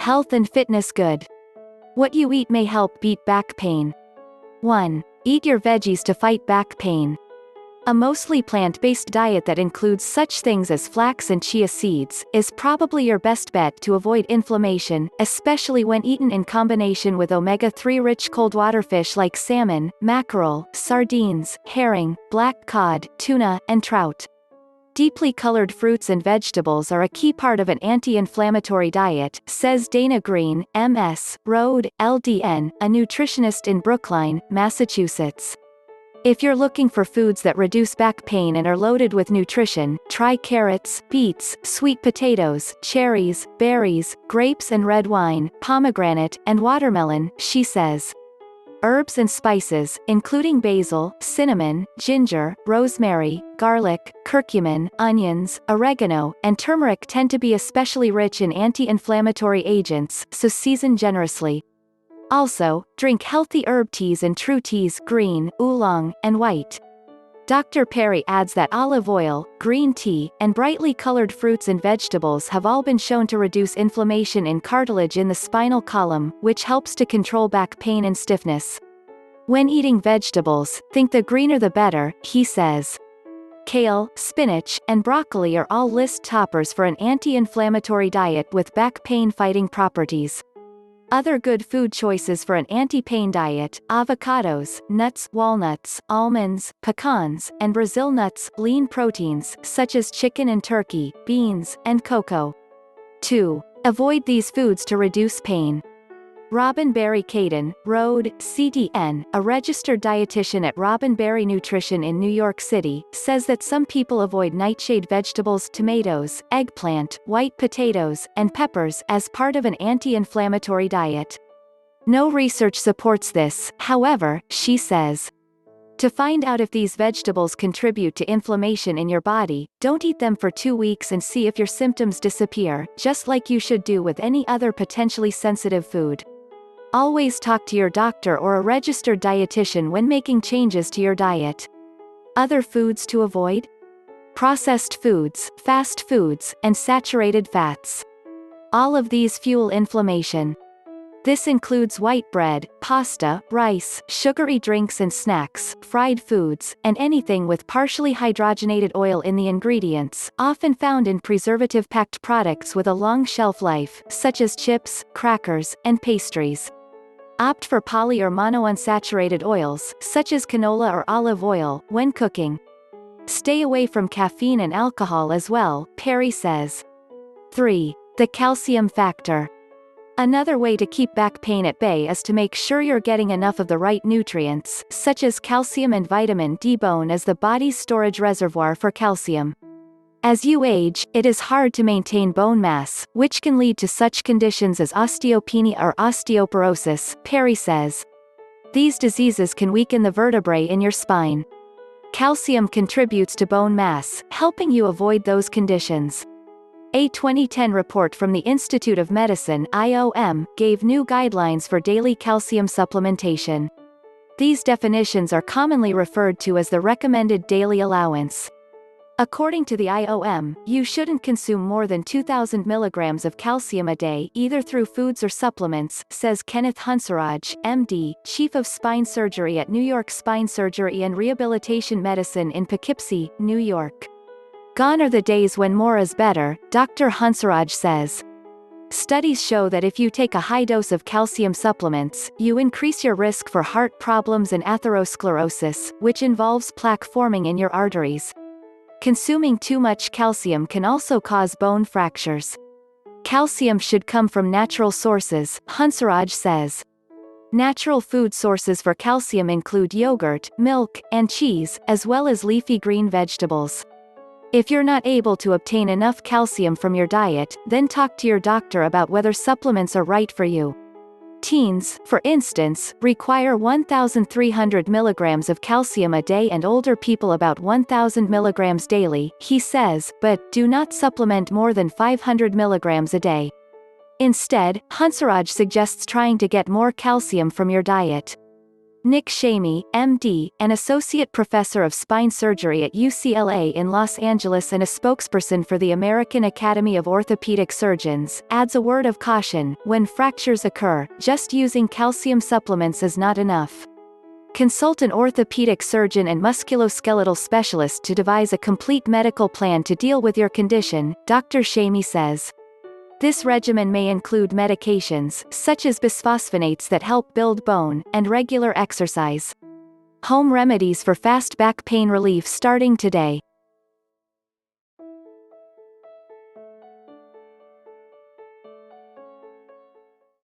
Health and fitness good. What you eat may help beat back pain. 1. Eat your veggies to fight back pain. A mostly plant-based diet that includes such things as flax and chia seeds is probably your best bet to avoid inflammation, especially when eaten in combination with omega-3 rich coldwater fish like salmon, mackerel, sardines, herring, black cod, tuna, and trout. Deeply colored fruits and vegetables are a key part of an anti-inflammatory diet, says Dana Greene, MS, Rhode, LDN, a nutritionist in Brookline, Massachusetts. If you're looking for foods that reduce back pain and are loaded with nutrition, try carrots, beets, sweet potatoes, cherries, berries, grapes and red wine, pomegranate, and watermelon, she says. Herbs and spices, including basil, cinnamon, ginger, rosemary, garlic, curcumin, onions, oregano, and turmeric tend to be especially rich in anti-inflammatory agents, so season generously. Also, drink healthy herb teas and true teas, green, oolong, and white. Dr. Perry adds that olive oil, green tea, and brightly colored fruits and vegetables have all been shown to reduce inflammation in cartilage in the spinal column, which helps to control back pain and stiffness. When eating vegetables, think the greener the better, he says. Kale, spinach, and broccoli are all list toppers for an anti-inflammatory diet with back pain-fighting properties. Other good food choices for an anti-pain diet: avocados, nuts, walnuts, almonds, pecans, and Brazil nuts, lean proteins, such as chicken and turkey, beans, and cocoa. 2. Avoid these foods to reduce pain. Robin Berry Caden, Rhode, CDN, a registered dietitian at Robin Berry Nutrition in New York City, says that some people avoid nightshade vegetables, tomatoes, eggplant, white potatoes, and peppers as part of an anti-inflammatory diet. No research supports this, however, she says. To find out if these vegetables contribute to inflammation in your body, don't eat them for 2 weeks and see if your symptoms disappear, just like you should do with any other potentially sensitive food. Always talk to your doctor or a registered dietitian when making changes to your diet. Other foods to avoid? Processed foods, fast foods, and saturated fats. All of these fuel inflammation. This includes white bread, pasta, rice, sugary drinks and snacks, fried foods, and anything with partially hydrogenated oil in the ingredients, often found in preservative-packed products with a long shelf life, such as chips, crackers, and pastries. Opt for poly or monounsaturated oils, such as canola or olive oil, when cooking. Stay away from caffeine and alcohol as well, Perry says. 3. The calcium factor. Another way to keep back pain at bay is to make sure you're getting enough of the right nutrients, such as calcium and vitamin D. Bone is the body's storage reservoir for calcium. As you age, it is hard to maintain bone mass, which can lead to such conditions as osteopenia or osteoporosis, Perry says. These diseases can weaken the vertebrae in your spine. Calcium contributes to bone mass, helping you avoid those conditions. A 2010 report from the Institute of Medicine (IOM) gave new guidelines for daily calcium supplementation. These definitions are commonly referred to as the recommended daily allowance. According to the IOM, you shouldn't consume more than 2,000 milligrams of calcium a day, either through foods or supplements, says Kenneth Hunseraj, MD, Chief of Spine Surgery at New York Spine Surgery and Rehabilitation Medicine in Poughkeepsie, New York. Gone are the days when more is better, Dr. Hunseraj says. Studies show that if you take a high dose of calcium supplements, you increase your risk for heart problems and atherosclerosis, which involves plaque forming in your arteries. Consuming too much calcium can also cause bone fractures. Calcium should come from natural sources, Hunseraj says. Natural food sources for calcium include yogurt, milk, and cheese, as well as leafy green vegetables. If you're not able to obtain enough calcium from your diet, then talk to your doctor about whether supplements are right for you. Teens, for instance, require 1,300 milligrams of calcium a day and older people about 1,000 milligrams daily, he says, but do not supplement more than 500 milligrams a day. Instead, Hunseraj suggests trying to get more calcium from your diet. Nick Shamey, MD, an associate professor of spine surgery at UCLA in Los Angeles and a spokesperson for the American Academy of Orthopedic Surgeons, adds a word of caution: when fractures occur, just using calcium supplements is not enough. Consult an orthopedic surgeon and musculoskeletal specialist to devise a complete medical plan to deal with your condition, Dr. Shamey says. This regimen may include medications, such as bisphosphonates that help build bone, and regular exercise. Home remedies for fast back pain relief starting today.